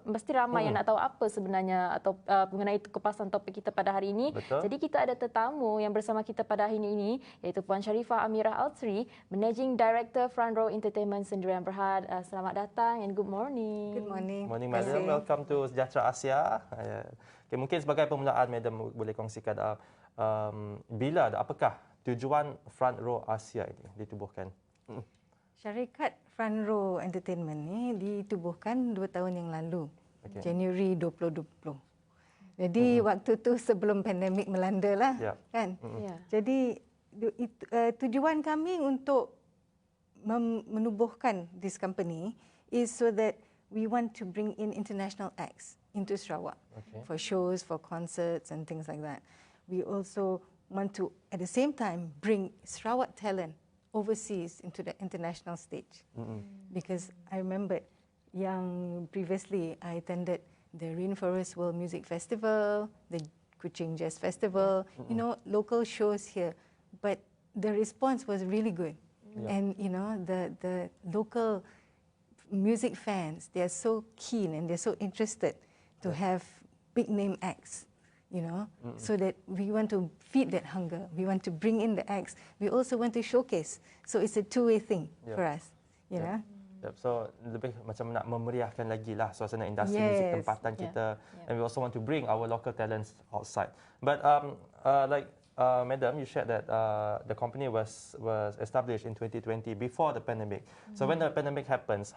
mesti ramai yang nak tahu apa sebenarnya atau mengenai kupasan topik kita pada hari ini. Betul. Jadi kita ada tetamu yang bersama kita pada hari ini iaitu Puan Sharifah Ameerah Alsree, Managing Director Front Row Entertainment Sendirian Berhad. Selamat datang and good morning. Good morning. Morning, Madam. Welcome to Sejahtera Asia. Okay, mungkin sebagai permulaan, Madam boleh kongsikan apakah tujuan Front Row Asia ini ditubuhkan? Syarikat Front Row Entertainment ni ditubuhkan 2 tahun yang lalu, Januari 2020. Jadi waktu tu sebelum pandemik melanda lah, kan? Jadi tujuan kami untuk menubuhkan this company is so that we want to bring in international acts into Sarawak for shows, for concerts and things like that. We also want to, at the same time, bring Sarawak talent overseas into the international stage. Because I remember previously I attended the Rainforest World Music Festival, the Kuching Jazz Festival, you know, local shows here. But the response was really good. And, you know, the local music fans, they are so keen and they're so interested to have big name acts. You know, so that we want to feed that hunger. We want to bring in the acts. We also want to showcase. So it's a two-way thing for us, you know. So lebih macam nak memeriahkan lagi lah suasana industri muzik tempatan kita, and we also want to bring our local talents outside. But Madam, you shared that the company was established in 2020 before the pandemic. So when the pandemic happens,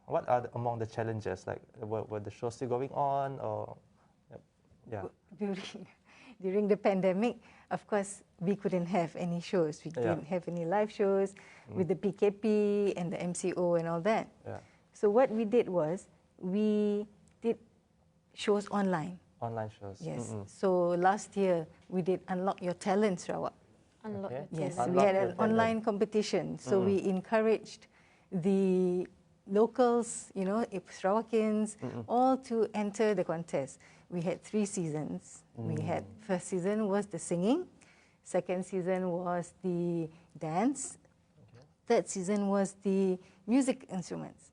what are among the challenges? Like were the shows still going on or? During the pandemic, of course, we couldn't have any shows. We didn't have any live shows with the PKP and the MCO and all that. So what we did was we did shows online. Online shows. Yes. So last year we did Unlock Your Talent Sarawak. Unlock Your Talent. Yes, we had an online competition. So we encouraged the locals, you know, Sarawakians, all to enter the contest. We had 3 seasons. We had, first season was the singing, second season was the dance, third season was the music instruments.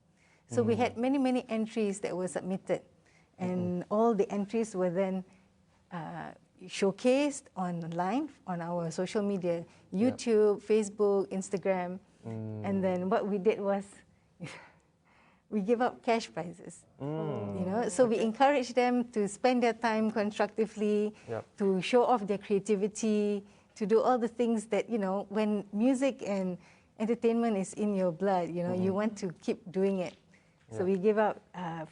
So we had many entries that were submitted, and all the entries were then showcased online on our social media, YouTube, Facebook, Instagram, and then what we did was we give up cash prizes, you know. So we encourage them to spend their time constructively, to show off their creativity, to do all the things that, you know, when music and entertainment is in your blood, you know, you want to keep doing it. So we give out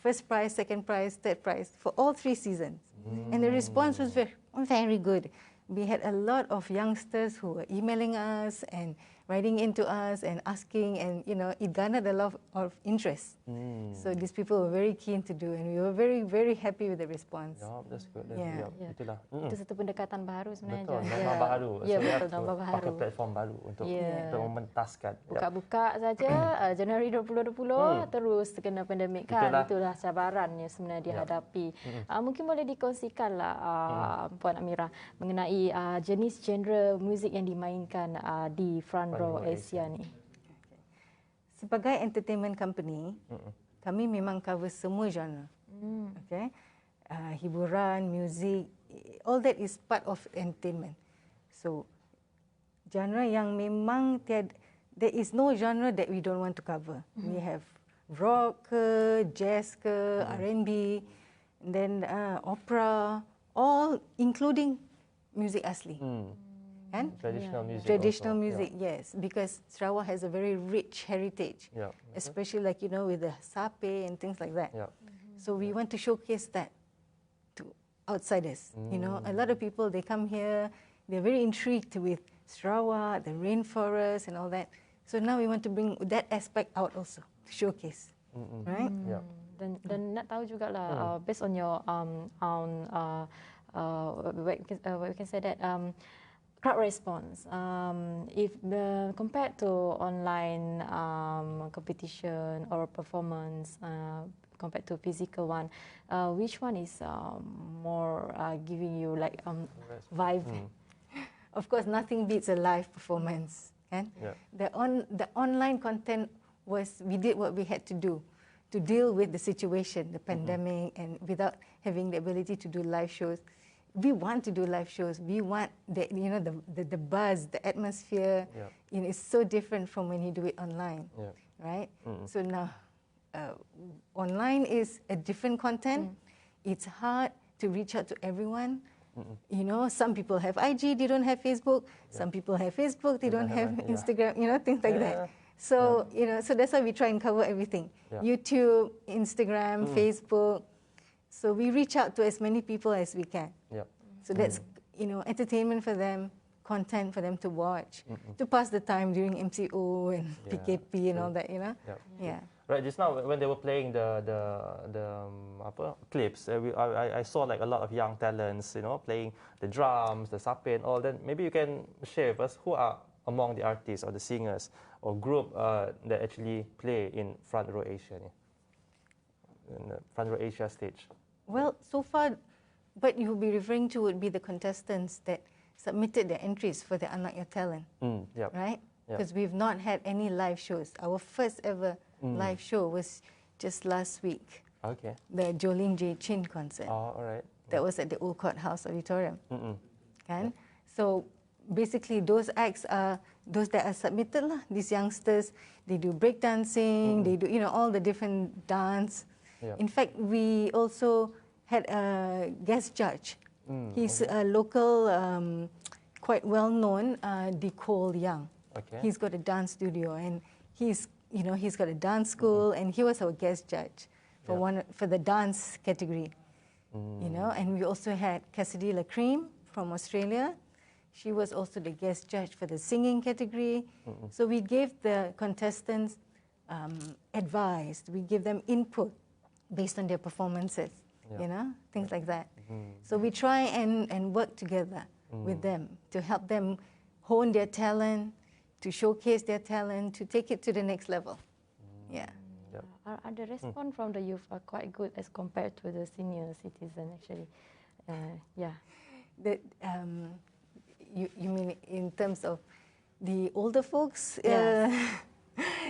first prize, second prize, third prize for all 3 seasons, and the response was very good. We had a lot of youngsters who were emailing us and writing into us and asking, and you know, it garnered a lot of interest. So these people were very keen to do, and we were very happy with the response. That's good. Itulah. Itu satu pendekatan baru sebenarnya. Betul, nama baru. Betul, nama baru. Pakai platform baru untuk mementaskan. Buka-buka saja Januari 2020 terus terkena pandemik kan. Itulah cabaran yang sebenarnya dihadapi. Mungkin boleh dikongsikanlah Puan Ameerah mengenai jenis genre muzik yang dimainkan di Front Row Asia ni. Sebagai entertainment company, kami memang cover semua genre. Okay, hiburan, muzik, all that is part of entertainment. So genre yang memang there is no genre that we don't want to cover. We have rock ke, jazz ke, R&B, and then opera, all including music asli. Kan? Traditional music. Traditional music, yes, because Sarawak has a very rich heritage, especially like, you know, with the sape and things like that. So we want to showcase that to outsiders. You know, a lot of people, they come here, they're very intrigued with Sarawak, the rainforest and all that. So now we want to bring that aspect out also to showcase, right? Dan nak tahu jugalah based on your we can say that crowd response. If compared to online competition or performance, compared to physical one, which one is more giving you like vibe? Of course, nothing beats a live performance. Kan? The online content was, we did what we had to do to deal with the situation, the pandemic, and without having the ability to do live shows. We want to do live shows. We want the the buzz, the atmosphere. It's so different from when you do it online, right? So now, online is a different content. It's hard to reach out to everyone. Some people have IG, they don't have Facebook. Some people have Facebook, they don't have Instagram. Things like that. So so that's why we try and cover everything: YouTube, Instagram, Facebook. So we reach out to as many people as we can. So that's entertainment for them, content for them to watch, to pass the time during MCO and PKP and all that. Right, just now when they were playing the clips, I saw like a lot of young talents, playing the drums, the sape and all. Then maybe you can share with us who are among the artists or the singers or group that actually play in Front Row Asia, in the Front Row Asia stage. Well, so far, what you'll be referring to would be the contestants that submitted their entries for the Unlock Your Talent, right? Because we've not had any live shows. Our first ever live show was just last week. Okay. The Jolene J. Chin concert. Oh, all right. That was at the Old Courthouse Auditorium. So basically, those acts are those that are submitted lah. These youngsters, they do breakdancing, they do all the different dance. In fact, we also had a guest judge. He's a local, quite well known, Decole Young. He's got a dance studio and he's got a dance school, and he was our guest judge for the dance category. And we also had Cassidy LaCream from Australia. She was also the guest judge for the singing category. So we gave the contestants advice. We give them input based on their performances, things like that. So we try and work together with them to help them hone their talent, to showcase their talent, to take it to the next level. Are the response from the youth are quite good as compared to the senior citizen, actually? You mean in terms of the older folks?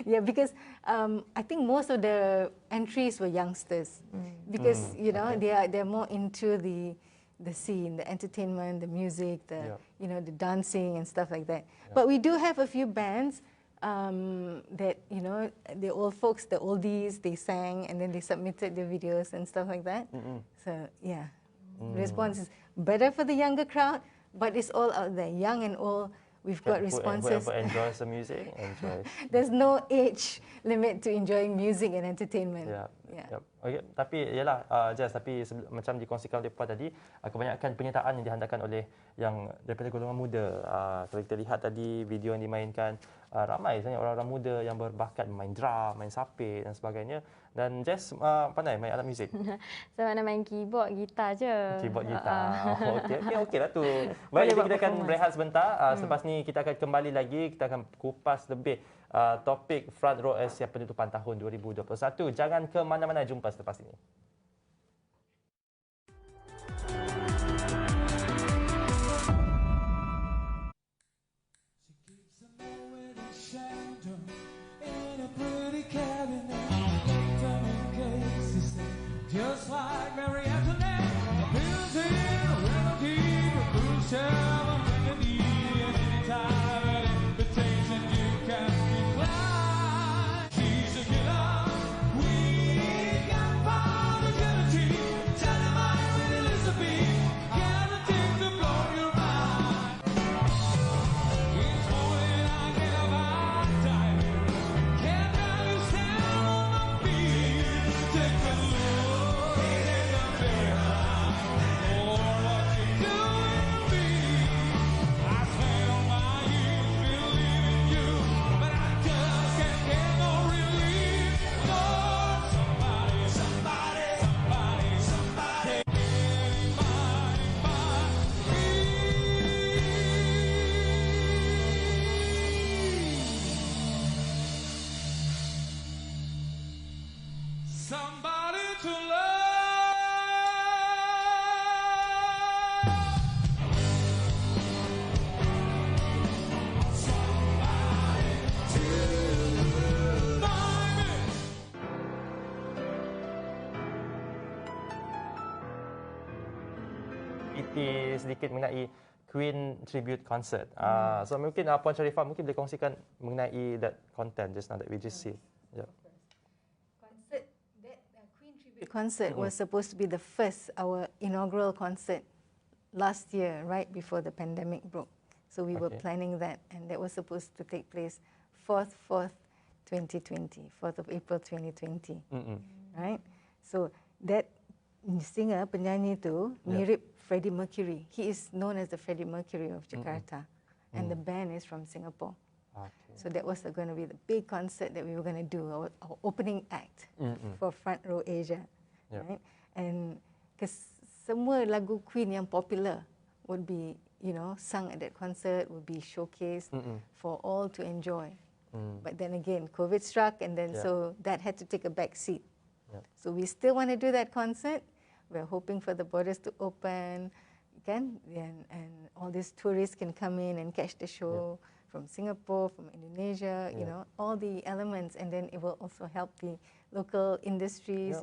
Because I think most of the entries were youngsters, because they're more into the scene, the entertainment, the music, the dancing and stuff like that. But we do have a few bands that the old folks, the oldies, they sang and then they submitted their videos and stuff like that. So response is better for the younger crowd, but it's all out there, young and old. We've got responses. Whoever enjoys the music, enjoys. There's no age limit to enjoying music and entertainment. Okay. Tapi ialah Jazz, tapi macam dikongsikan oleh Puan tadi, kebanyakan penyertaan yang dihantarkan oleh yang daripada golongan muda. Kalau kita lihat tadi video yang dimainkan, ramai sebenarnya orang-orang muda yang berbakat main drum, main sape dan sebagainya. Dan Jazz pandai main alat muzik? Saya mana main keyboard, gitar je. Keyboard, gitar. Okey lah tu. Baik, kita akan berehat sebentar. Selepas ni kita akan kembali lagi. Kita akan kupas lebih topik Front Row Asia penutupan tahun 2021. Jangan ke mana-mana, jumpa selepas ini. Just like Mary Antoinette, lives in a remedy, a cruise ship, a remedy, and anytime an invitation you can decline. She's a killer, we got prodigality, dynamite with Elizabeth, guaranteed to blow your mind. Each morning I get up, I dive in, can't barely stand on my feet, take a look. aktiviti sedikit mengenai Queen tribute concert. So mungkin Puan Sharifah mungkin boleh kongsikan mengenai that content just now that we just see. Yeah. Concert, that Queen tribute concert was supposed to be our inaugural concert last year, right before the pandemic broke. So we were planning that, and that was supposed to take place 4th of April 2020, right? So that singer, penyanyi tu mirip Freddie Mercury. He is known as the Freddie Mercury of Jakarta, and the band is from Singapore. Okay. So that was going to be the big concert that we were going to do, our opening act for Front Row Asia, right? And because semua lagu Queen yang popular would be, sung at that concert, would be showcased for all to enjoy. But then again, COVID struck, and then so that had to take a back seat. So we still want to do that concert. We're hoping for the borders to open, and all these tourists can come in and catch the show from Singapore, from Indonesia, all the elements, and then it will also help the local industries,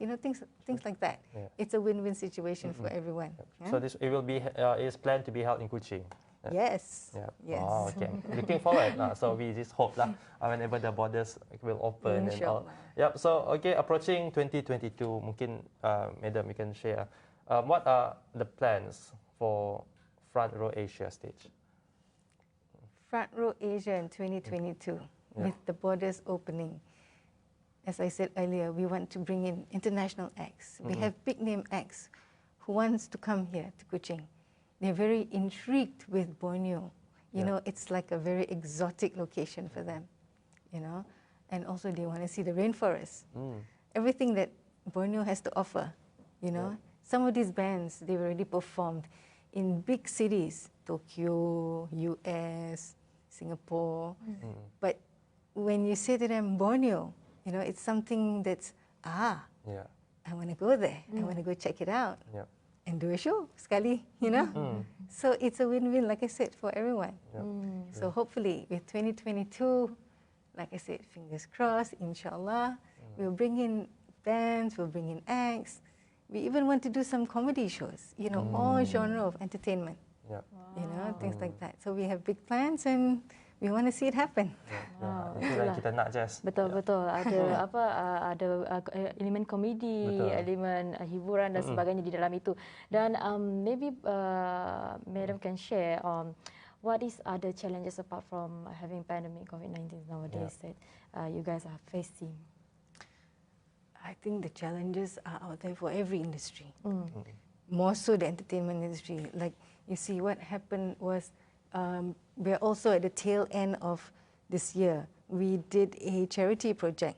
things like that. It's a win-win situation for everyone. So this is planned to be held in Kuching. Yes. Yes. Oh, okay. Looking forward. So we just hope lah whenever the borders will open and all. Yep. So okay, approaching 2022, mungkin Madam, you can share what are the plans for Front Row Asia stage? Front Row Asia in 2022, with the borders opening. As I said earlier, we want to bring in international acts. We have big name acts who wants to come here to Kuching. They're very intrigued with Borneo. It's like a very exotic location for them, and also they want to see the rainforest. Everything that Borneo has to offer, Some of these bands, they've already performed in big cities, Tokyo, US, Singapore. But when you say to them Borneo, it's something that's, I want to go there. I want to go check it out. And do a show sekali, So it's a win-win, like I said, for everyone. So hopefully with 2022, like I said, fingers crossed, inshallah, we'll bring in bands, we'll bring in acts. We even want to do some comedy shows, all genre of entertainment, things like that. So we have big plans and we want to see it happen. Itulah kita nak, Jess. Betul. Ada elemen komedi, elemen hiburan dan sebagainya di dalam itu. Dan maybe Madam can share what is other challenges apart from having pandemic COVID-19 nowadays that you guys are facing? I think the challenges are out there for every industry. More so the entertainment industry. Like you see, what happened was we're also at the tail end of this year. We did a charity project.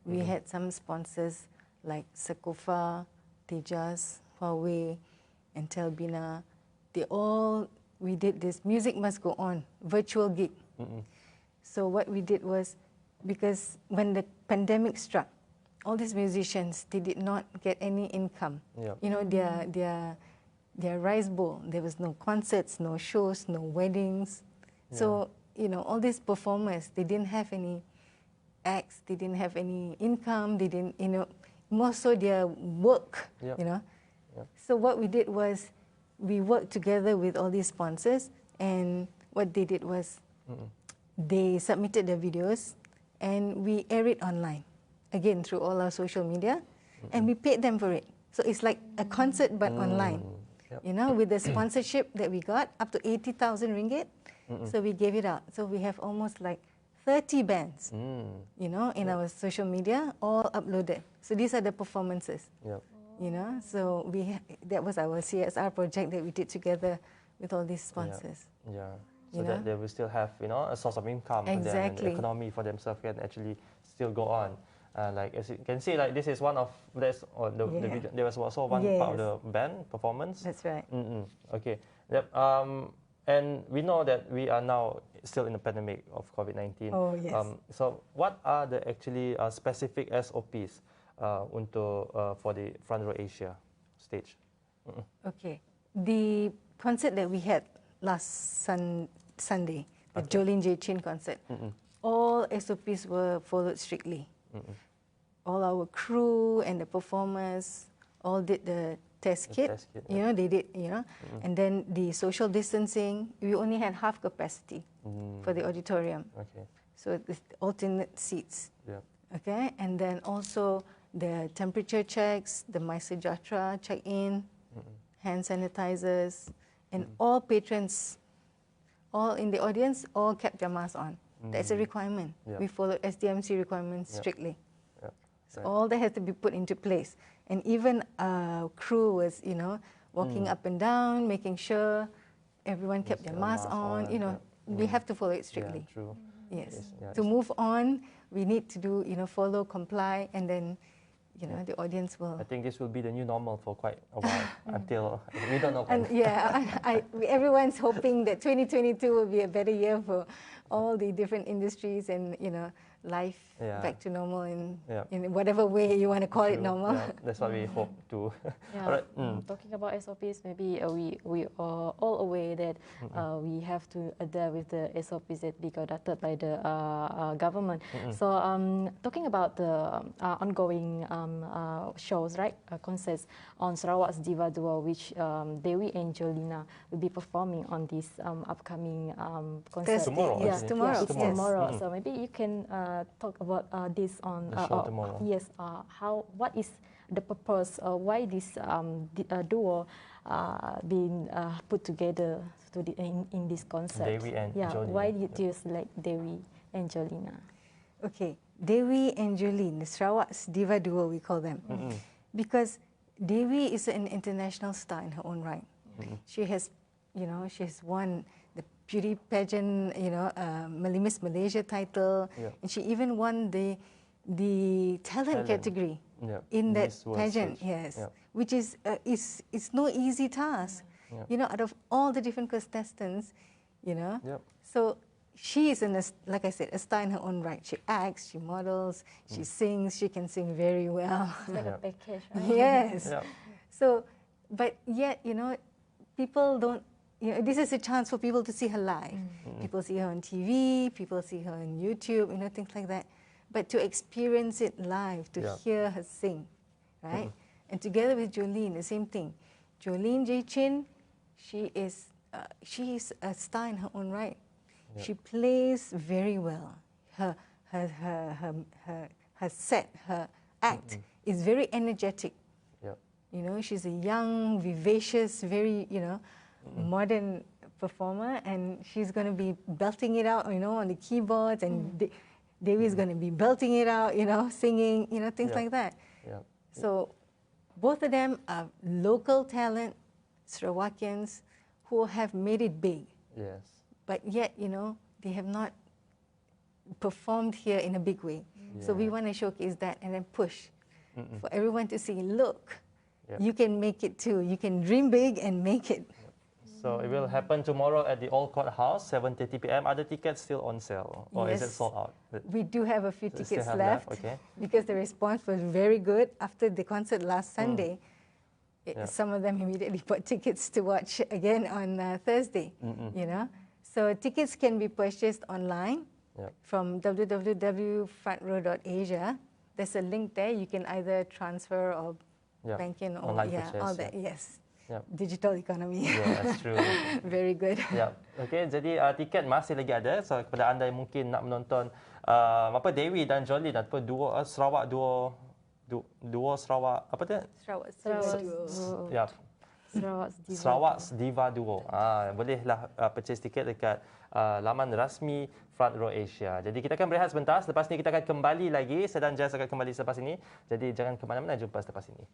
We had some sponsors like Sekofa, Tejas, Huawei, and Telbina. We did this Music Must Go On virtual gig. So what we did was, because when the pandemic struck, all these musicians, they did not get any income. Their rice bowl, there was no concerts, no shows, no weddings. So, all these performers, they didn't have any acts, they didn't have any income, they didn't, more so their work, So what we did was, we worked together with all these sponsors, and what they did was, they submitted their videos, and we air it online, again, through all our social media, and we paid them for it. So it's like a concert, but online. With the sponsorship that we got, up to 80,000 ringgit, so we gave it out. So we have almost like 30 bands, in our social media, all uploaded. So these are the performances, So that was our CSR project that we did together with all these sponsors. So that they will still have, a source of income for them, and the economy for themselves can actually still go on. Like as you can see, like this is one of the video, there was also one part of the band performance. That's right. Okay. Yep. And we know that we are now still in the pandemic of COVID-19. Oh yes. So what are the actually specific SOPs for the Front Row Asia stage? Okay. The concert that we had last Sunday, the Jolin J. Chin concert, all SOPs were followed strictly. All our crew and the performers, all did the test kit. You know, they did, you know, and then the social distancing, we only had half capacity for the auditorium. Okay. So the alternate seats. Yeah. Okay, and then also the temperature checks, the My Sejahtera check-in, hand sanitizers, and all patrons, all in the audience, all kept their masks on. That's a requirement. Yeah. We followed SDMC requirements strictly. Yeah. So all that has to be put into place. And even our crew was, you know, walking up and down, making sure everyone kept their masks on. You know, we have to follow it strictly. Yeah, true. Yes. Yeah, To move on, we need to do, you know, follow, comply, and then, you know, the audience will. I think this will be the new normal for quite a while until we don't know. And yeah, everyone's hoping that 2022 will be a better year for all the different industries and, you know, life back to normal in whatever way you want to call it normal. Yeah, that's what we hope to. Yeah. All right. Talking about SOPs, maybe we are all aware that we have to adapt with the SOPs that be conducted by the government. So talking about the ongoing shows, right, concerts on Sarawak's Diva Duo, which Dewi and Jolina will be performing on this upcoming concert. Tomorrow. Yes, tomorrow. It's tomorrow. So maybe you can talk about this on the show tomorrow. Yes, what is the purpose? Why this duo being put together in this concert? Dewi and Jolina. Why did you select Dewi and Jolina? Okay, Dewi and Jolene, the Sarawak's Diva Duo, we call them, because Dewi is an international star in her own right. She has, you know, she has won the beauty pageant, you know, Miss Malaysia title, and she even won the talent category in that pageant. Yes, which is it's no easy task. You know, out of all the different contestants, you know, so she is like I said, a star in her own right. She acts, she models, she sings. She can sing very well. It's like a package, right? Yes. So, but yet, you know, people don't. You know, this is a chance for people to see her live. People see her on TV, people see her on YouTube, you know, things like that. But to experience it live, to hear her sing, right? And together with Jolene, the same thing. Jolene J. Chin, she is a star in her own right. She plays very well. Her set, her act is very energetic. You know, she's a young, vivacious, very, you know, modern performer, and she's going to be belting it out, you know, on the keyboards, and Dewi is going to be belting it out, you know, singing, you know, things like that. So both of them are local talent, Sarawakians, who have made it big. Yes. But yet, you know, they have not performed here in a big way. So we want to showcase that and then push for everyone to see, look, you can make it too. You can dream big and make it. So it will happen tomorrow at the Old Court House, 7:30 p.m. Are the tickets still on sale, or is it sold out? We do have a few tickets left, okay. Because the response was very good after the concert last Sunday. Some of them immediately bought tickets to watch again on Thursday. You know, so tickets can be purchased online from www.frontrow.asia. There's a link there. You can either transfer or bank in or all that. Yes. Digital economy. That's true. Very good. Okay, jadi tiket masih lagi ada. So kepada anda yang mungkin nak menonton Dewi dan Jolene ataupun duo Sarawak apa dia? Sarawak's Diva Duo. Bolehlah purchase tiket dekat laman rasmi Front Row Asia. Jadi kita akan berehat sebentar. Selepas ini kita akan kembali lagi. Sedan Jazz akan kembali selepas ini. Jadi jangan ke mana-mana, jumpa selepas ini.